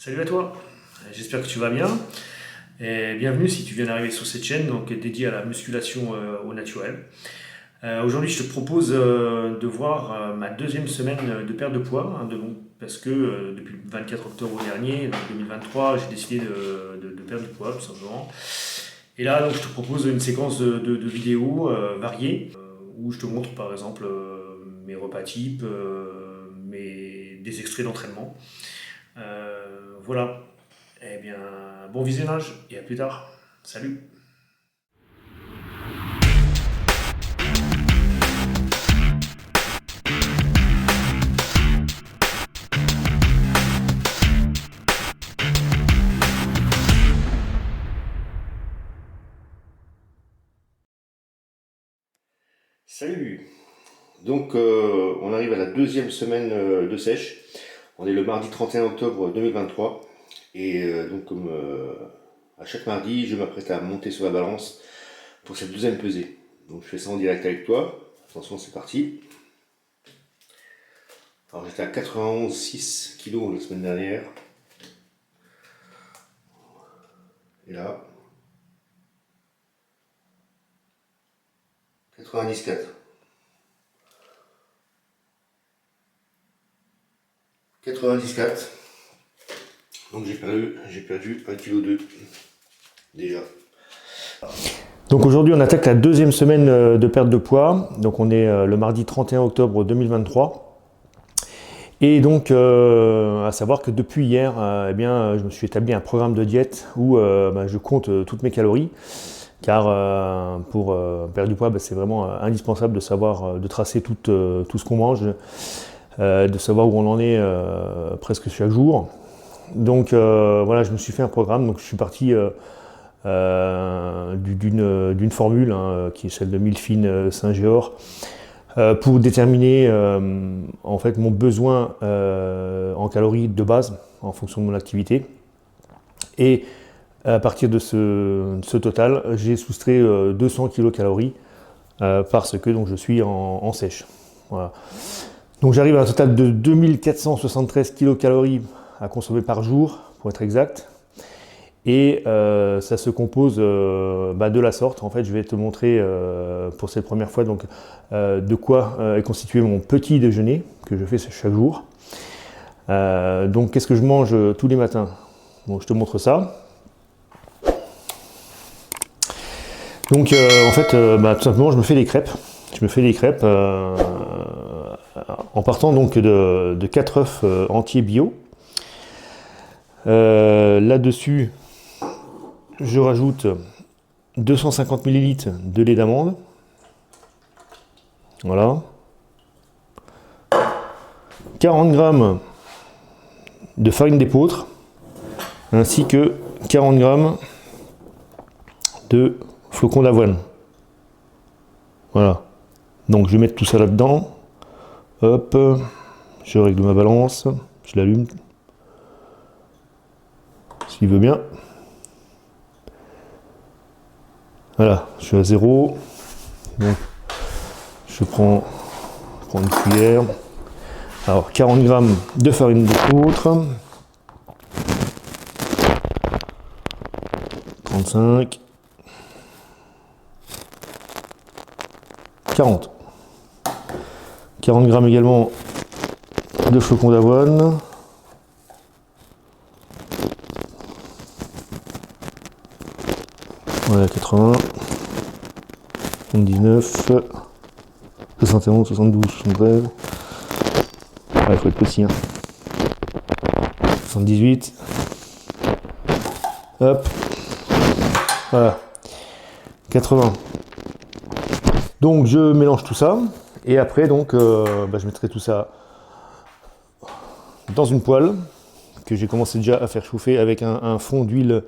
Salut à toi, j'espère que tu vas bien et bienvenue si tu viens d'arriver sur cette chaîne donc dédiée à la musculation au naturel. Aujourd'hui je te propose de voir ma deuxième semaine de perte de poids parce que depuis le 24 octobre dernier, donc 2023, j'ai décidé de perdre du poids tout simplement. Et là donc je te propose une séquence de vidéos variées où je te montre par exemple mes repas types, des extraits d'entraînement. Voilà. Eh bien, bon visionnage et à plus tard. Salut. Salut! Donc on arrive à la deuxième semaine de sèche. On est le mardi 31 octobre 2023 et donc comme à chaque mardi, je m'apprête à monter sur la balance pour cette deuxième pesée. Donc je fais ça en direct avec toi. Attention, c'est parti. Alors j'étais à 91,6 kg la semaine dernière. Et là, 94. 94. Donc j'ai perdu 1,2 kg déjà. Donc aujourd'hui on attaque la deuxième semaine de perte de poids. Donc on est le mardi 31 octobre 2023. Et donc à savoir que depuis hier, je me suis établi un programme de diète où je compte toutes mes calories. Car pour perdre du poids, c'est vraiment indispensable de savoir, de tracer tout ce qu'on mange, de savoir où on en est presque chaque jour. Donc voilà, je me suis fait un programme, donc je suis parti d'une formule qui est celle de Milfine Saint-Géor pour déterminer en fait mon besoin en calories de base en fonction de mon activité. Et à partir de ce total, j'ai soustrait 200 kcal parce que donc, je suis en sèche. Voilà. Donc j'arrive à un total de 2473 kcal à consommer par jour, pour être exact. Et ça se compose de la sorte. En fait, je vais te montrer pour cette première fois donc, de quoi est constitué mon petit déjeuner que je fais chaque jour. Donc qu'est-ce que je mange tous les matins? Bon, je te montre ça. Donc en fait, tout simplement, je me fais des crêpes. Je me fais des crêpes en partant donc de 4 œufs entiers bio. Là-dessus, je rajoute 250 ml de lait d'amande. Voilà. 40 g de farine d'épeautre, ainsi que 40 g de flocons d'avoine. Voilà. Donc je vais mettre tout ça là-dedans. Hop, je règle ma balance, je l'allume. S'il veut bien. Voilà, je suis à 0. Donc je prends une cuillère. Alors 40 g de farine d'épeautre. 35. 40 g également de flocons d'avoine. Voilà, 80, 79, 71, 72, 73. Il faut être précis. 78. Hop. Voilà. 80. Donc je mélange tout ça. Et après, donc, je mettrai tout ça dans une poêle que j'ai commencé déjà à faire chauffer avec un fond d'huile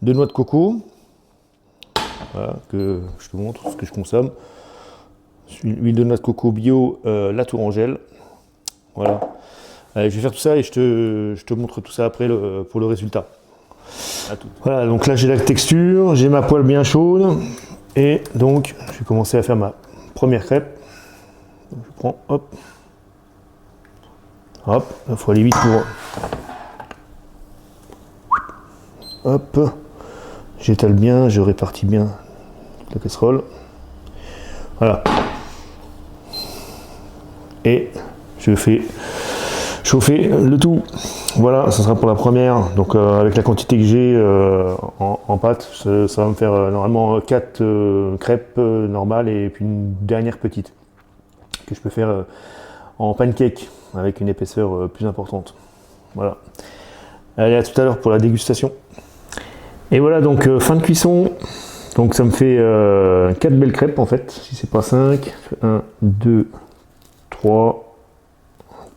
de noix de coco. Voilà, que je te montre ce que je consomme. Huile de noix de coco bio, la Tourangelle. Voilà. Allez, je vais faire tout ça et je te montre tout ça après pour le résultat. Voilà, donc là j'ai la texture, j'ai ma poêle bien chaude. Et donc je vais commencer à faire ma première crêpe. Donc, je prends, hop, il faut aller vite hop, j'étale bien, je répartis bien la casserole. Voilà. Et je fais chauffer le tout. Voilà, ça sera pour la première. Donc avec la quantité que j'ai en pâte, ça va me faire normalement 4 crêpes normales et puis une dernière petite que je peux faire en pancake avec une épaisseur plus importante. Voilà. Allez, à tout à l'heure pour la dégustation. Et voilà, donc fin de cuisson. Donc ça me fait 4 belles crêpes en fait, si c'est pas 5. 1, 2, 3,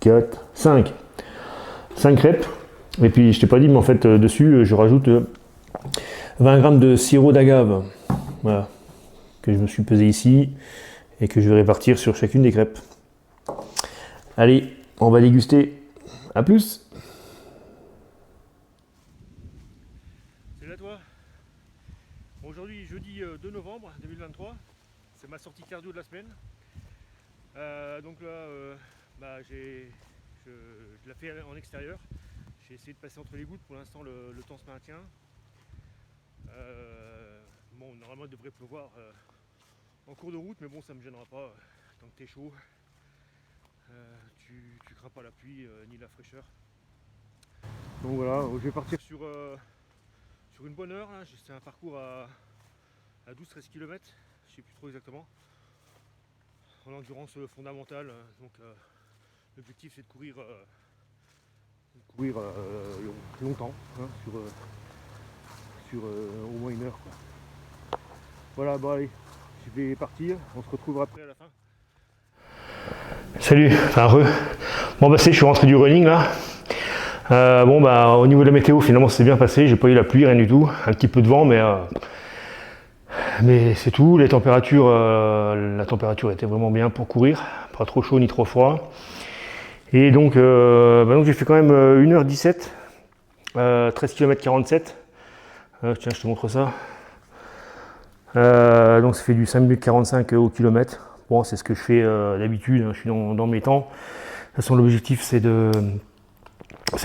4, 5. 5 crêpes. Et puis je t'ai pas dit, mais en fait dessus je rajoute 20 g de sirop d'agave. Voilà. Que je me suis pesé ici et que je vais répartir sur chacune des crêpes. Allez, on va déguster. A plus. Salut à toi. Aujourd'hui, jeudi 2 novembre 2023, c'est ma sortie cardio de la semaine. Donc là, je la fais en extérieur. J'ai essayé de passer entre les gouttes. Pour l'instant, le temps se maintient. Bon, normalement, il devrait pleuvoir en cours de route, mais bon, ça me gênera pas. Tant que t'es chaud, tu crains pas la pluie ni la fraîcheur. Donc voilà, je vais partir sur une bonne heure. C'est un parcours à 12-13 km, je sais plus trop exactement, en endurance fondamentale. Donc l'objectif c'est de courir longtemps, hein, sur au moins une heure, quoi. Voilà, bon allez, je vais partir, on se retrouvera après à la fin. Salut, enfin Bon bah je suis rentré du running là. Bon bah au niveau de la météo finalement c'est bien passé, j'ai pas eu la pluie, rien du tout, un petit peu de vent mais c'est tout. La température était vraiment bien pour courir, pas trop chaud ni trop froid. Et donc, j'ai fait quand même 1h17, 13 km 47. Tiens, je te montre ça. Donc ça fait du 5 minutes 45 au kilomètre. Bon, c'est ce que je fais d'habitude, hein, je suis dans mes temps. De toute façon, l'objectif c'est de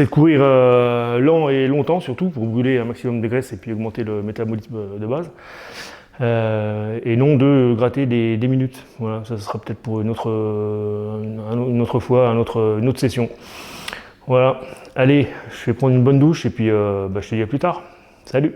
courir lent et longtemps, surtout pour brûler un maximum de graisse et puis augmenter le métabolisme de base. Et non de gratter des minutes. Voilà, ça sera peut-être pour une autre fois, une autre session. Voilà, allez, je vais prendre une bonne douche et puis je te dis à plus tard. Salut!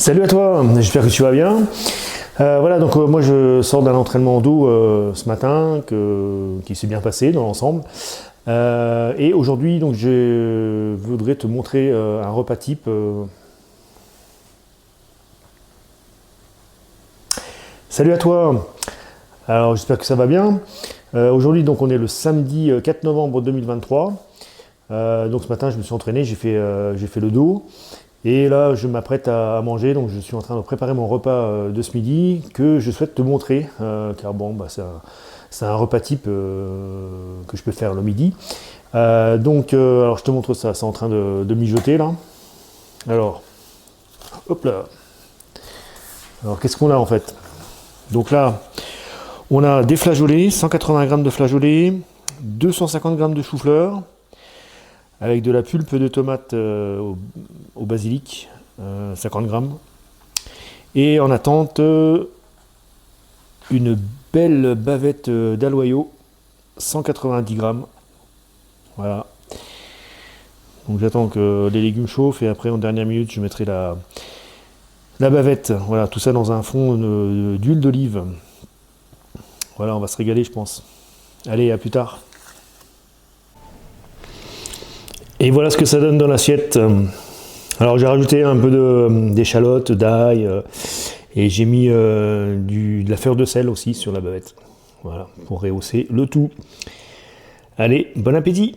Salut à toi, j'espère que tu vas bien. Voilà, donc moi je sors d'un entraînement d'eau ce matin qui s'est bien passé dans l'ensemble. Et aujourd'hui, donc je voudrais te montrer un repas type. Salut à toi. Alors j'espère que ça va bien. Aujourd'hui, donc on est le samedi 4 novembre 2023. Donc ce matin, je me suis entraîné, j'ai fait le dos. Et là, je m'apprête à manger, donc je suis en train de préparer mon repas de ce midi que je souhaite te montrer, car bon, c'est un repas type que je peux faire le midi. Alors je te montre ça, c'est en train de mijoter là. Alors, hop là. Alors qu'est-ce qu'on a en fait? Donc là, on a des flageolets, 180 g de flageolets, 250 g de chou-fleur, avec de la pulpe de tomate au basilic, 50 g. Et en attente, une belle bavette d'aloyau, 190 g. Voilà. Donc j'attends que les légumes chauffent et après en dernière minute je mettrai la bavette. Voilà, tout ça dans un fond d'huile d'olive. Voilà, on va se régaler je pense. Allez, à plus tard. Et voilà ce que ça donne dans l'assiette. Alors j'ai rajouté un peu d'échalote, d'ail, et j'ai mis de la fleur de sel aussi sur la bavette. Voilà, pour rehausser le tout. Allez, bon appétit!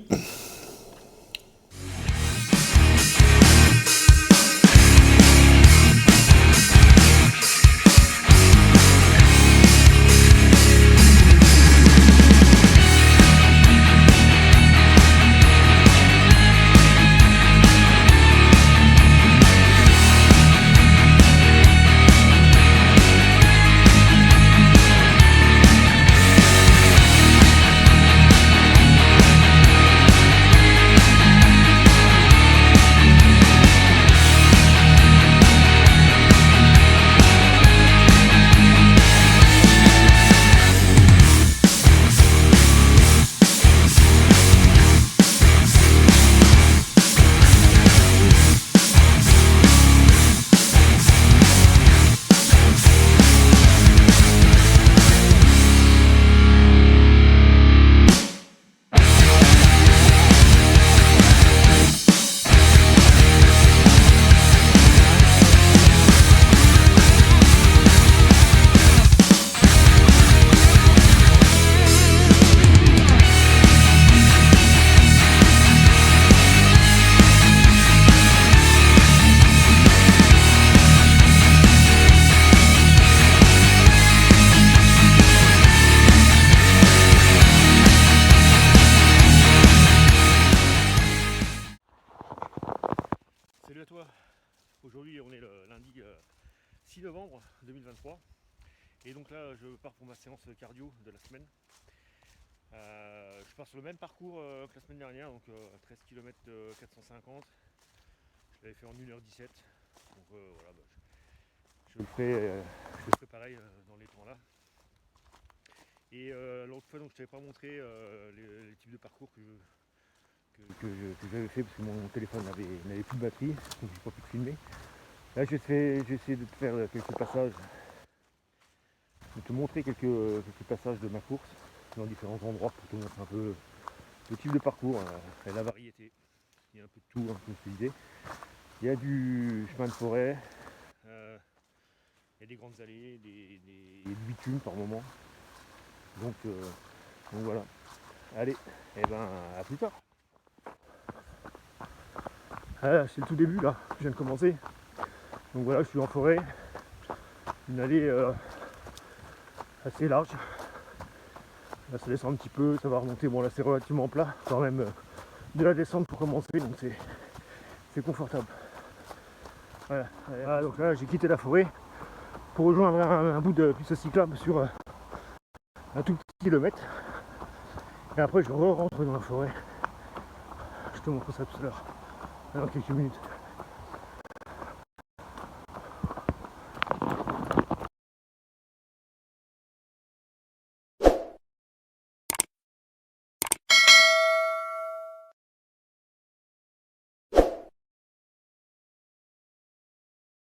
Salut à toi, aujourd'hui on est le lundi 6 novembre 2023 et donc là je pars pour ma séance cardio de la semaine. Je pars sur le même parcours que la semaine dernière, donc 13 km 450, je l'avais fait en 1h17, donc voilà, je le ferai pareil dans les temps là. Et l'autre fois donc je t'avais pas montré les types de parcours que j'avais fait parce que mon téléphone n'avait plus de batterie, donc je n'ai pas pu filmer. Là j'ai essayé de te faire quelques passages, de te montrer quelques passages de ma course dans différents endroits pour te montrer un peu le type de parcours et la variété. Il y a un peu de tout, hein, comme je te disais. Il y a du chemin de forêt, il y a des grandes allées, des bitumes par moment. Donc voilà. Allez, et ben à plus tard. C'est le tout début là, je viens de commencer. Donc voilà, je suis en forêt, une allée assez large. Là ça descend un petit peu, ça va remonter, bon là c'est relativement plat, quand même de la descente pour commencer, donc c'est confortable. Voilà, donc là j'ai quitté la forêt pour rejoindre un bout de piste cyclable sur un tout petit kilomètre. Et après je rentre dans la forêt. Je te montre ça tout à l'heure, dans quelques minutes.